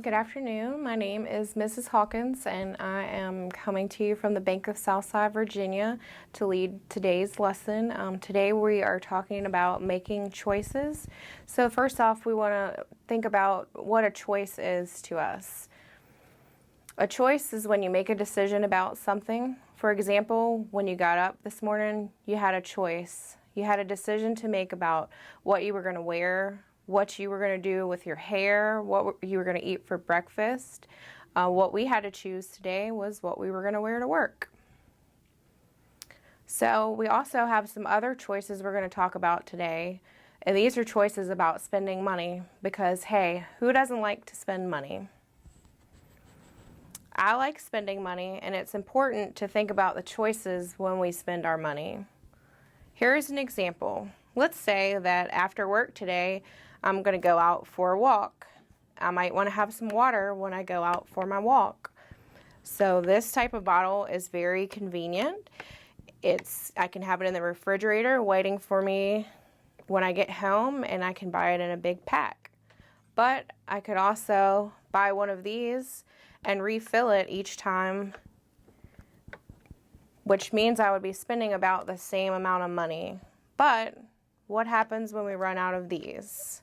Good afternoon. My name is Mrs. Hawkins, and I am coming to you from the Bank of Southside, Virginia to lead today's lesson. Today we are talking about making choices. So first off, we want to think about what a choice is to us. A choice is when you make a decision about something. For example, when you got up this morning, you had a choice. You had a decision to make about what you were going to wear, what you were going to do with your hair, what you were going to eat for breakfast. What we had to choose today was what we were going to wear to work. So we also have some other choices we're going to talk about today. And these are choices about spending money because, hey, who doesn't like to spend money? I like spending money, and it's important to think about the choices when we spend our money. Here's an example. Let's say that after work today, I'm going to go out for a walk. I might want to have some water when I go out for my walk. So this type of bottle is very convenient. I can have it in the refrigerator waiting for me when I get home, and I can buy it in a big pack. But I could also buy one of these and refill it each time, which means I would be spending about the same amount of money. But what happens when we run out of these?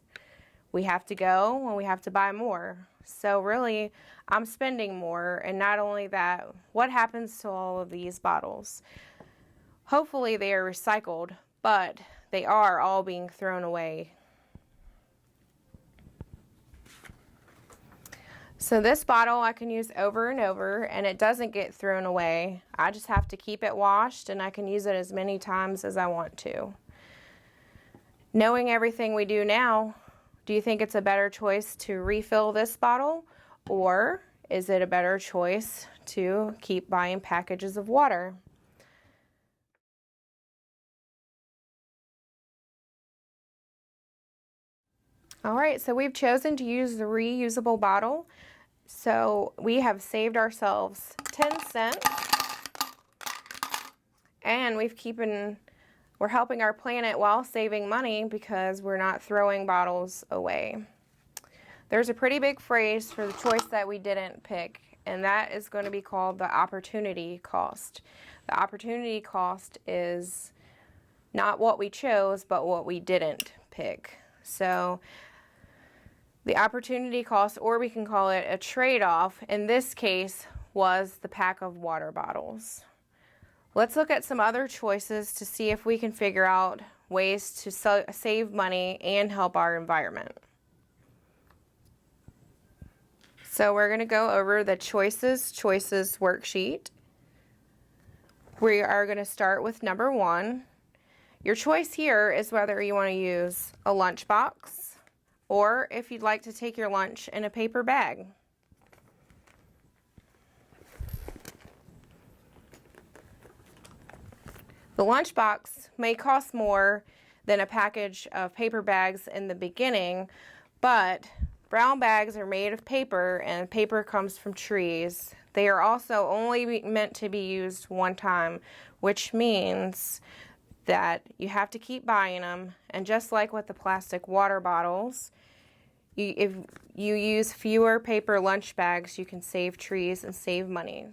We have to go and we have to buy more. So really, I'm spending more. And not only that, what happens to all of these bottles? Hopefully they are recycled, but they are all being thrown away. So this bottle I can use over and over, and it doesn't get thrown away. I just have to keep it washed, and I can use it as many times as I want to. Knowing everything we do now, do you think it's a better choice to refill this bottle, or is it a better choice to keep buying packages of water? All right, so we've chosen to use the reusable bottle. So we have saved ourselves 10 cents, and we're helping our planet while saving money because we're not throwing bottles away. There's a pretty big phrase for the choice that we didn't pick, and that is going to be called the opportunity cost. The opportunity cost is not what we chose, but what we didn't pick. So the opportunity cost, or we can call it a trade-off, in this case was the pack of water bottles. Let's look at some other choices to see if we can figure out ways to save money and help our environment. So we're going to go over the choices worksheet. We are going to start with number 1. Your choice here is whether you want to use a lunchbox or if you'd like to take your lunch in a paper bag. The lunchbox may cost more than a package of paper bags in the beginning, but brown bags are made of paper, and paper comes from trees. They are also only meant to be used one time, which means that you have to keep buying them. And just like with the plastic water bottles, if you use fewer paper lunch bags, you can save trees and save money.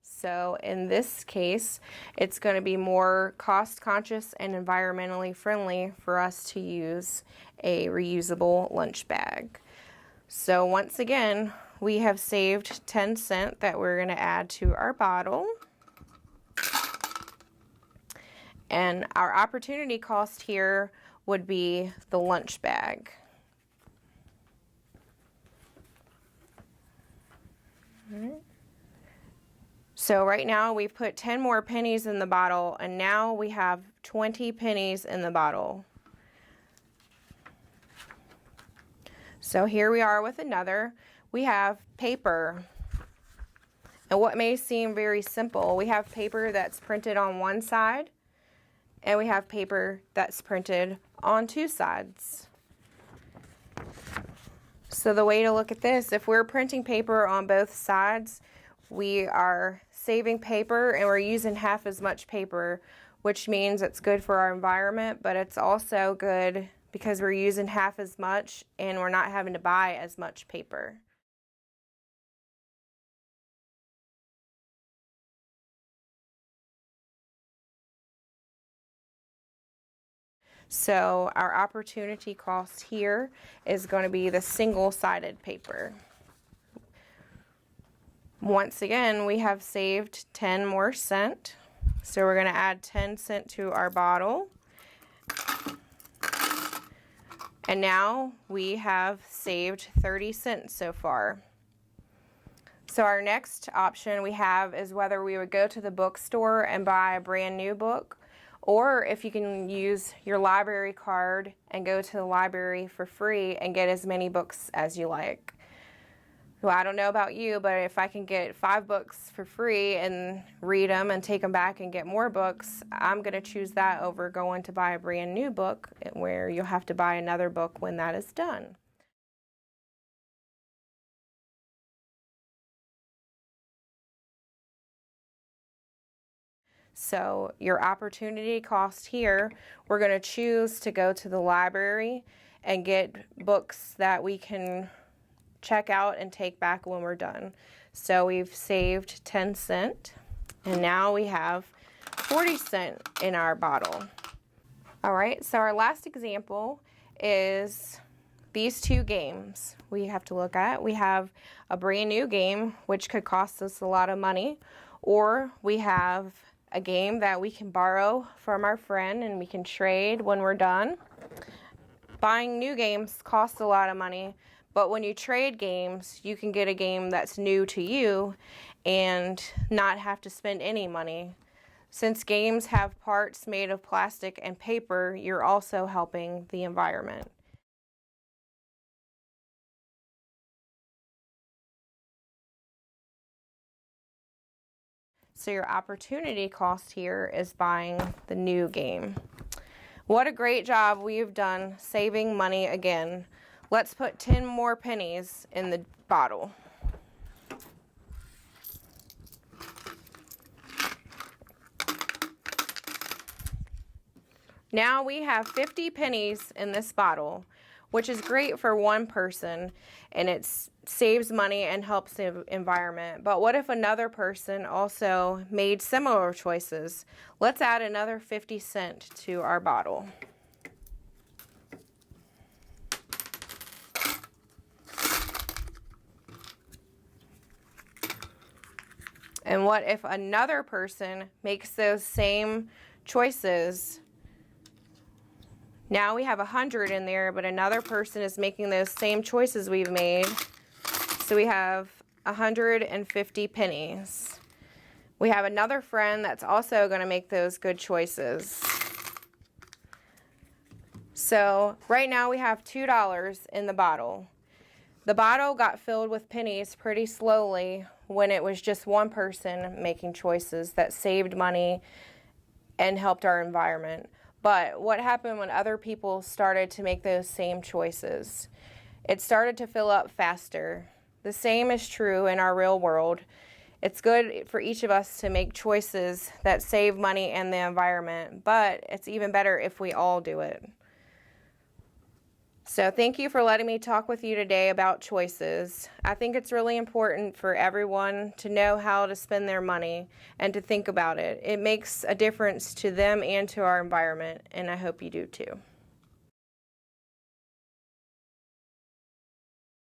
So in this case, it's going to be more cost conscious and environmentally friendly for us to use a reusable lunch bag. So once again, we have saved 10 cents that we're going to add to our bottle. And our opportunity cost here would be the lunch bag. All right. So right now we've put 10 more pennies in the bottle, and now we have 20 pennies in the bottle. So here we are with another. We have paper. And what may seem very simple, we have paper that's printed on one side, and we have paper that's printed on two sides. So the way to look at this, if we're printing paper on both sides, we are saving paper and we're using half as much paper, which means it's good for our environment, but it's also good because we're using half as much and we're not having to buy as much paper. So our opportunity cost here is going to be the single-sided paper. Once again, we have saved 10 more cents. So we're going to add 10 cents to our bottle. And now we have saved 30 cents so far. So our next option we have is whether we would go to the bookstore and buy a brand new book, or if you can use your library card and go to the library for free and get as many books as you like. Well, I don't know about you, but if I can get 5 books for free and read them and take them back and get more books, I'm going to choose that over going to buy a brand new book where you'll have to buy another book when that is done. So your opportunity cost here, we're going to choose to go to the library and get books that we can check out and take back when we're done. So we've saved 10 cents and now we have 40 cents in our bottle. All right, so our last example is these two games we have to look at. We have a brand new game which could cost us a lot of money, or we have a game that we can borrow from our friend and we can trade when we're done. Buying new games costs a lot of money, but when you trade games, you can get a game that's new to you and not have to spend any money. Since games have parts made of plastic and paper, you're also helping the environment. So your opportunity cost here is buying the new game. What a great job we've done saving money again. Let's put 10 more pennies in the bottle. Now we have 50 pennies in this bottle, which is great for one person, and it saves money and helps the environment. But what if another person also made similar choices? Let's add another 50 cents to our bottle. And what if another person makes those same choices? Now we have 100 in there, but another person is making those same choices we've made. So we have 150 pennies. We have another friend that's also going to make those good choices. So right now we have $2 in the bottle. The bottle got filled with pennies pretty slowly when it was just one person making choices that saved money and helped our environment. But what happened when other people started to make those same choices? It started to fill up faster. The same is true in our real world. It's good for each of us to make choices that save money and the environment, but it's even better if we all do it. So thank you for letting me talk with you today about choices. I think it's really important for everyone to know how to spend their money and to think about it. It makes a difference to them and to our environment, and I hope you do too.